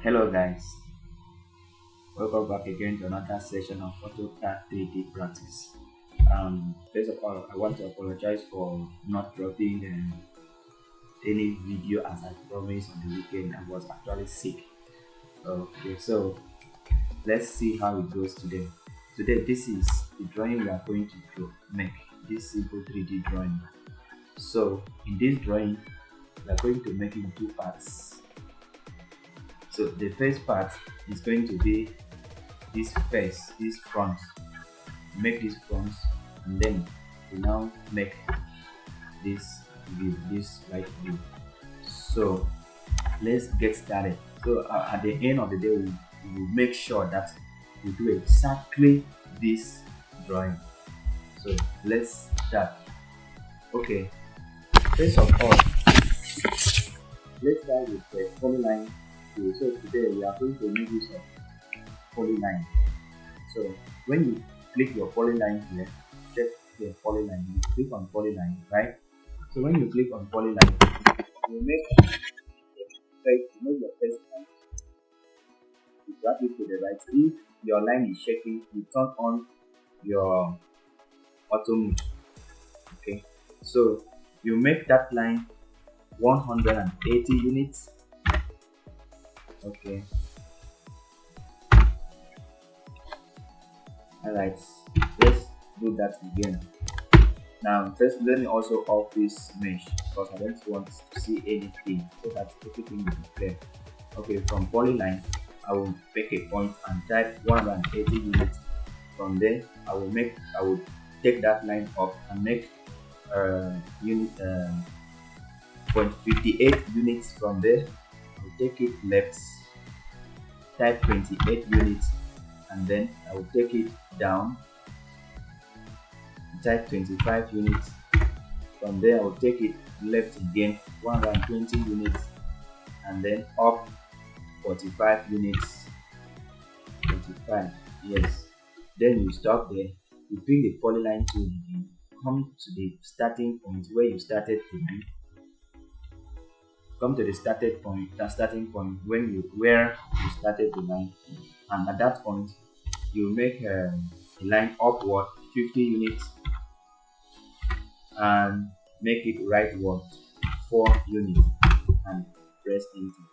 Hello guys, welcome back again to another session of Autocad 3D practice. First of all, I want to apologize for not dropping any video as I promised on the weekend. I was actually sick. Okay, so let's see how it goes today. Today, this is the drawing we are going to make, this simple 3D drawing. So in this drawing, we are going to make it in two parts. So the first part is going to be this face, this front. Make this front, and then we now make this view, this right view. So let's get started. So at the end of the day, we will make sure that we do exactly this drawing. So let's start. Okay, first of all, let's start with the polyline tool. So today we are going to make use of polyline. So when you click your polyline here, check your polyline. You click on polyline, right? So when you click on polyline, you make your first line. You drag it to the right. If your line is shaking, you turn on your auto mode. Okay, so you make that line 180 units. Okay, alright, let's do that again. Now first, let me also off this mesh because I don't want to see anything, so that everything will be clear. Okay, from polyline I will make a point and type 180 units. From there I will take that line off and make unit 0.58 units. From there I will take it left, type 28 units, and then I will take it down, type 25 units. From there I will take it left again, 120 units, and then up 45 units. 25, yes. Then you stop there. You pick the polyline tool again, come to the starting point where you started the line. Come to the starting point where you started the line, and at that point you make a line upward 50 units and make it rightward 4 units and press enter,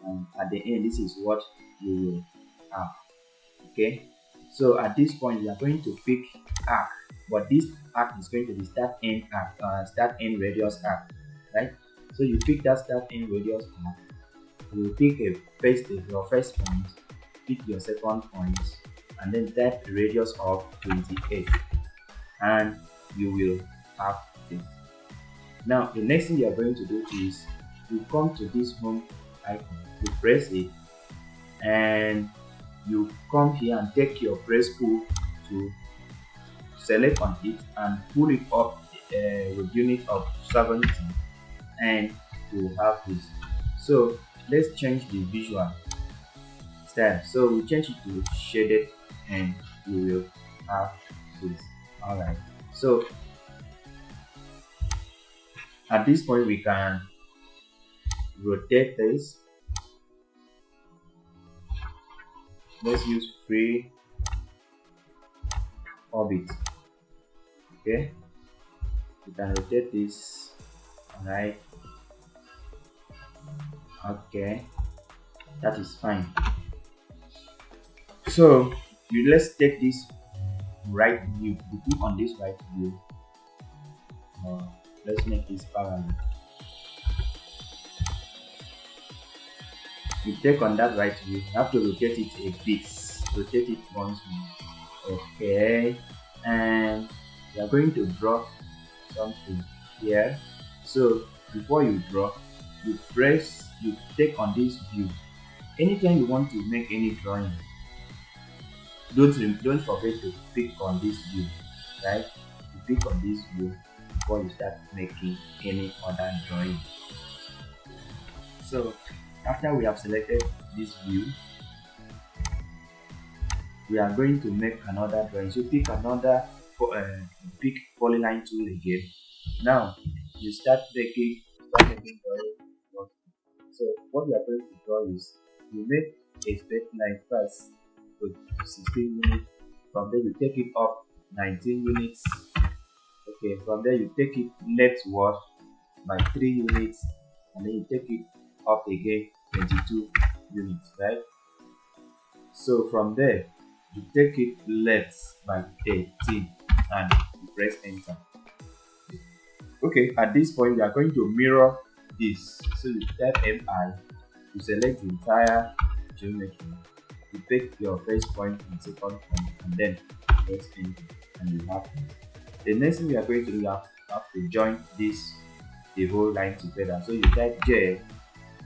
and at the end this is what you will have. Okay, so at this point you are going to pick arc, but this arc is going to be start end radius arc, right? So you pick that start end radius arc, you pick your first point, pick your second point, and then type a radius of 28, and you will have this. Now the next thing you are going to do is you come to this home icon, you press it, and you come here and take your press pull to select on it and pull it up with unit of 70, and you have this. So let's change the visual style. So we change it to shaded, and you will have this. Alright, so at this point we can rotate this. Let's use free orbit. Okay, you can rotate this. Alright, okay, that is fine. So let's take this right view. You click on this right view. Let's make this parallel. You take on that right view, you have to rotate it a bit. Rotate it once more. Okay, and we are going to draw something here. So before you draw, you take on this view. Anytime you want to make any drawing, don't forget to pick on this view, right? You pick on this view before you start making any other drawing. So after we have selected this view, we are going to make another drawing. So pick pick polyline tool again. Now you start making drawing. So what we are going to draw is you make a straight line first with 16 units. From there you take it up 19 units. Okay, from there you take it leftward by 3 units, and then you take it up again 22 units, right? So from there you take it left by 18 and you press enter. Okay, at this point we are going to mirror this. So you type MI, you select the entire geometry, you pick your first point and second point, and then press enter, and you have it. The next thing we are going to do, you have to join the whole line together. So you type J,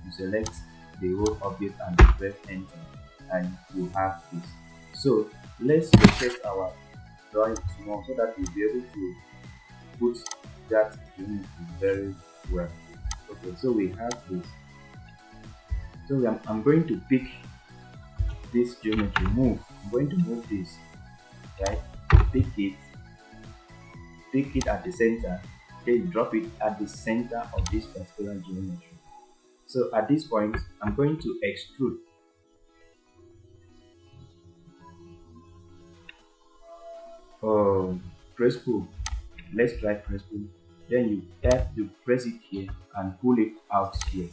you select the whole object and you press enter, and you have this. So let's rotate our drawing small so that we'll be able to put that geometry very well. Okay, so we have this. So I'm going to pick this geometry, I'm going to move this, right? Pick it at the center, then drop it at the center of this particular geometry. So at this point, I'm going to extrude. Press pull. Let's try press pull. Then you press it here and pull it out here,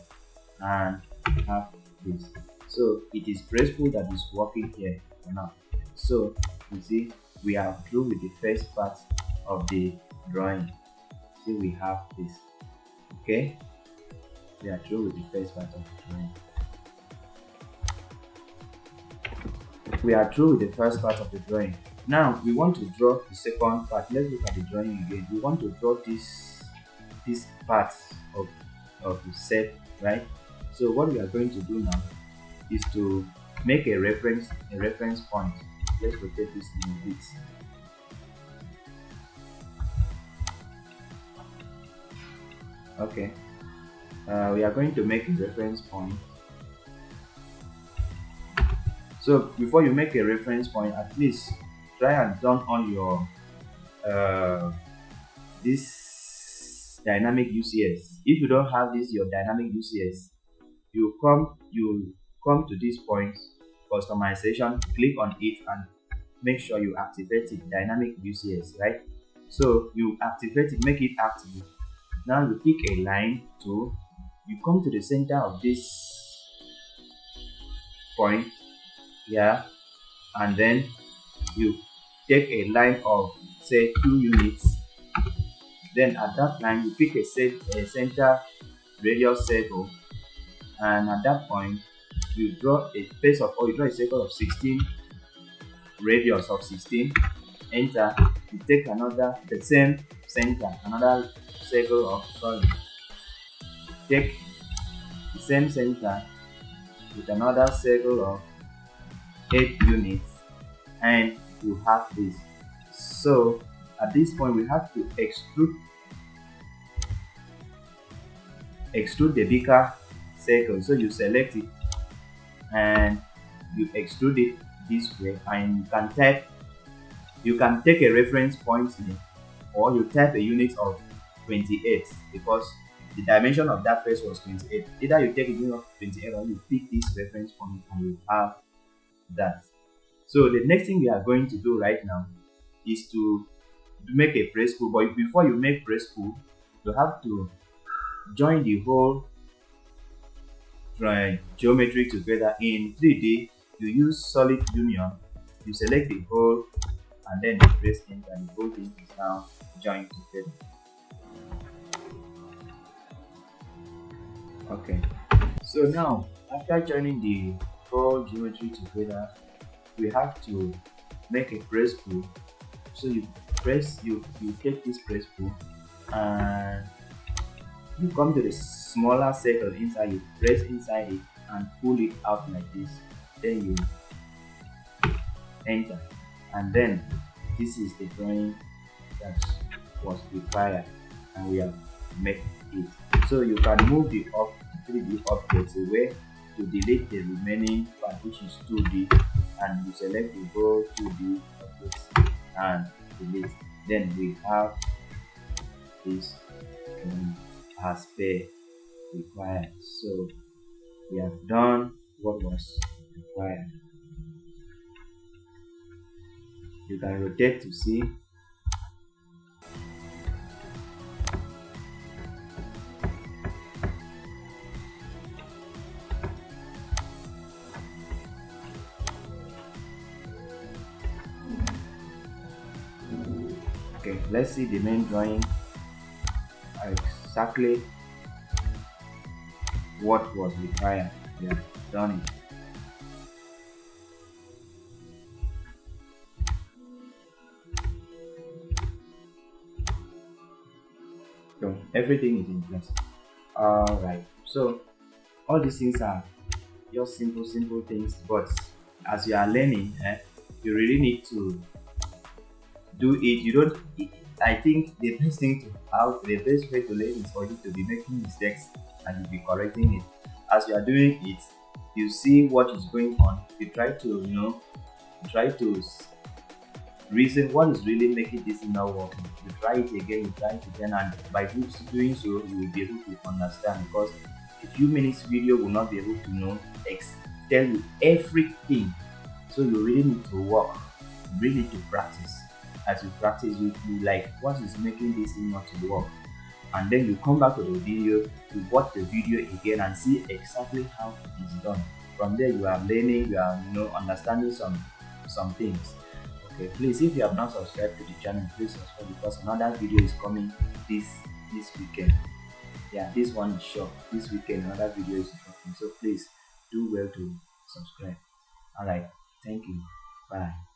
and have this. So it is press pull that is working here for now. So you see, we are through with the first part of the drawing. See, we have this. Okay, we are through with the first part of the drawing. We are through with the first part of the drawing. Now we want to draw the second part. Let's look at the drawing again. We want to draw this part of the set, right? So what we are going to do now is to make a reference point. Let's rotate this in a bit. Okay, we are going to make a reference point. So before you make a reference point, at least try and turn on your this dynamic UCS. If you don't have this your dynamic UCS, you come to this point, customization, click on it and make sure you activate it, dynamic UCS, right? So you activate it, make it active. Now you pick a line tool, you come to the center of this point here, and then you take a line of say 2 units. Then at that line you pick a center radius circle, and at that point you draw a face of, or you draw a circle of 16, radius of 16, enter. You take the same center, another circle of, take the same center with another circle of 8 units, and you have this. So at this point we have to extrude the bigger circle. So you select it and you extrude it this way, and you can take a reference point here, or you type a unit of 28 because the dimension of that face was 28. Either you take a unit of 28 or you pick this reference point and you have that. So the next thing we are going to do right now is to make a press pull. But before you make press pull, you have to join the whole geometry together. In 3D, you use solid union. You select the whole and then you press enter, and the whole thing is now joined together. Okay, so now after joining the whole geometry together, we have to make a press pull. So you take this press pull and you come to the smaller circle inside, you press inside it and pull it out like this, then you enter, and then this is the drawing that was required and we have made it. So you can move the 3D objects away to delete the remaining part, which is 2D, and you select the whole 2D objects and delete. Then we have this as per required. So we have done what was required. You can rotate to see. Okay, let's see the main drawing, exactly what was required. We have done it. So everything is in place. Alright, so all these things are just simple things, but as you are learning, you really need to do it. You don't. I think the best thing to how the best way to learn is for you to be making mistakes and you be correcting it. As you are doing it, you see what is going on. You try to try to reason what is really making this not working. You try it again, and by doing so, you will be able to understand, because a few minutes video will not be able to tell you everything. So you really need to work, really to practice. As you practice, you like what is making this thing not to work, and then you come back to the video, you watch the video again and see exactly how it is done. From there, you are learning, you are understanding some things. Okay, please, if you have not subscribed to the channel, please subscribe, because another video is coming this weekend. Yeah, this one is short. This weekend another video is coming, so please do well to subscribe. All right, thank you. Bye.